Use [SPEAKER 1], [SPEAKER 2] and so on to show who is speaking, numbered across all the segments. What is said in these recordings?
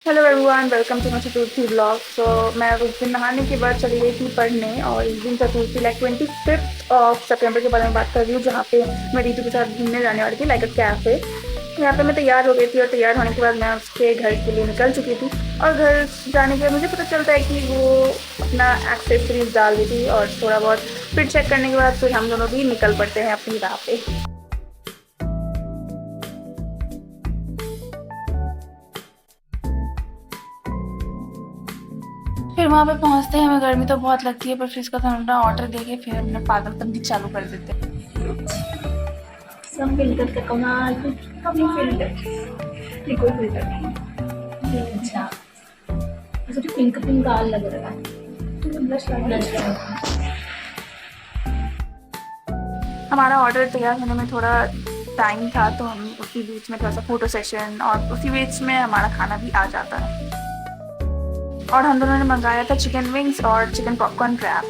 [SPEAKER 1] Hello everyone, welcome to my Chaturthi blog. So मैं उस दिन नहाने के बाद चली गई थी पढ़ने, और इस दिन चतुर्थी लाइक 25 ऑफ सितंबर के बारे में बात कर रही हूँ, जहाँ पे मैं रीतू के साथ घूमने जाने वाली थी लाइक अ कैफ़े। यहाँ पे मैं तैयार हो गई थी, और तैयार होने के बाद मैं उसके घर के लिए निकल चुकी थी। और घर जाने के बाद मुझे पता चलता है कि वो अपना एक्सेसरीज डाल दी थी, और थोड़ा बहुत फिर चेक करने के बाद फिर हम दोनों भी निकल पड़ते हैं अपनी राह पे। फिर वहाँ पे पहुँचते हैं, हमें गर्मी तो बहुत लगती है, पर फिर इसका ठंडा ऑर्डर देके फिर हमने पागलपंती चालू कर देते हैं।
[SPEAKER 2] सब फिल्टर का कमाल, कभी फिल्टर ये कोई फिल्टर नहीं। ये अच्छा ऐसा तो पिंक पिंक गाल लग रहा है। तो ब्लश लगा
[SPEAKER 1] हमारा ऑर्डर तैयार होने में थोड़ा टाइम था, तो हम उसी बीच में थोड़ा सा फोटो सेशन, और उसी बीच में हमारा खाना भी आ जाता है। और हम दोनों ने मंगाया था चिकन विंग्स और chicken popcorn wrap.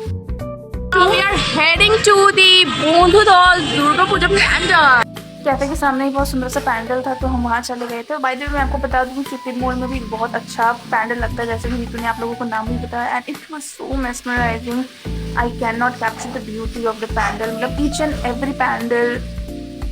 [SPEAKER 3] We are heading to the Bondudol Durga Puja Pandal.
[SPEAKER 1] Cafe के सामने ही बहुत सुंदर सा पैंडल था, तो हम वहाँ चले गए थे। बाय द वे मैं आपको बता दूँ कि सिटी मोल में भी बहुत अच्छा पैंडल लगता है, जैसे कि नीतू ने आप लोगों को नाम भी बताया, and it was so mesmerising. I can not capture the beauty of the pandal. मतलब ईच एंड एवरी पैंडल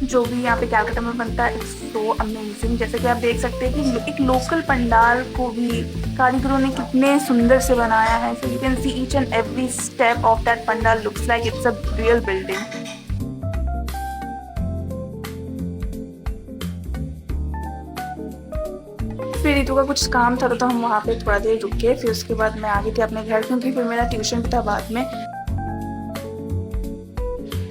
[SPEAKER 1] जो भी यहाँ पे कैलकाटा में बनता है, इट्स सो अमेजिंग। जैसे कि आप देख सकते हैं कि एक लोकल पंडाल को भी कारीगरों ने कितने सुंदर से बनाया है। So you can see each and every step of that pandal looks like it's a real building. फिर ऋतु का कुछ काम था, तो हम वहाँ पे थोड़ा देर रुके। फिर उसके बाद मैं आ गई थी अपने घर, क्योंकि फिर मेरा ट्यूशन भी था बाद में।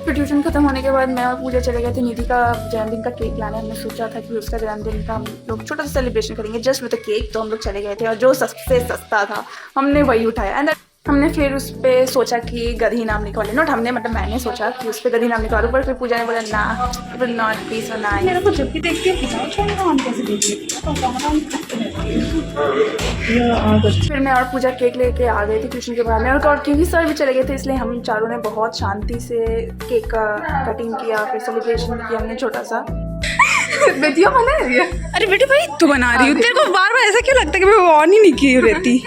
[SPEAKER 1] फिर ट्यूशन खत्म होने के बाद मैं और पूजा चले गए थे निधि का जन्मदिन का केक लाने। हमने सोचा था कि उसका जन्मदिन का हम लोग छोटा सा सेलिब्रेशन करेंगे जस्ट विद द केक, तो हम लोग चले गए थे, और जो सबसे सस्ता था हमने वही उठाया। एंड हमने फिर उस पर सोचा कि गधी नाम लिखवा ले। नॉट हमने, मतलब मैंने सोचा कि उस पर गधी नाम लिखवा लूँ, पर फिर पूजा ने बोला ना, it will not be so nice.
[SPEAKER 2] मेरे को जब भी देखती है हम कैसे देखती है।
[SPEAKER 1] फिर मैं और पूजा केक लेके आ गए थे ट्यूशन के बाहर में, और क्योंकि सर भी चले गए थे, इसलिए हम चारों ने बहुत शांति से केक का कटिंग किया, फिर सेलिब्रेशन भी किया हमने छोटा सा। बेटिया बना रही है।
[SPEAKER 3] अरे बेटे भाई तू बना रही हो, तेरे को बार बार ऐसा क्यों लगता है कि मैं ऑन ही नहीं की रहती।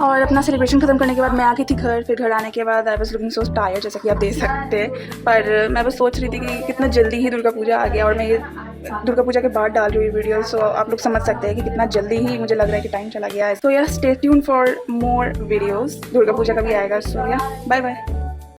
[SPEAKER 1] और अपना सेलिब्रेशन खत्म करने के बाद मैं आ गई थी घर। फिर घर आने के बाद I was looking so tired, जैसा कि आप देख सकते हैं। पर मैं बस सोच रही थी कि कितना जल्दी ही दुर्गा पूजा आ गया, और मैं ये दुर्गा पूजा के बाद डाल रही हुई वीडियो। सो आप लोग समझ सकते हैं कि कितना जल्दी ही मुझे लग रहा है कि टाइम चला गया है। So yeah stay tune for more videos. Durga Puja का भी आएगा। सो या बाय बाय।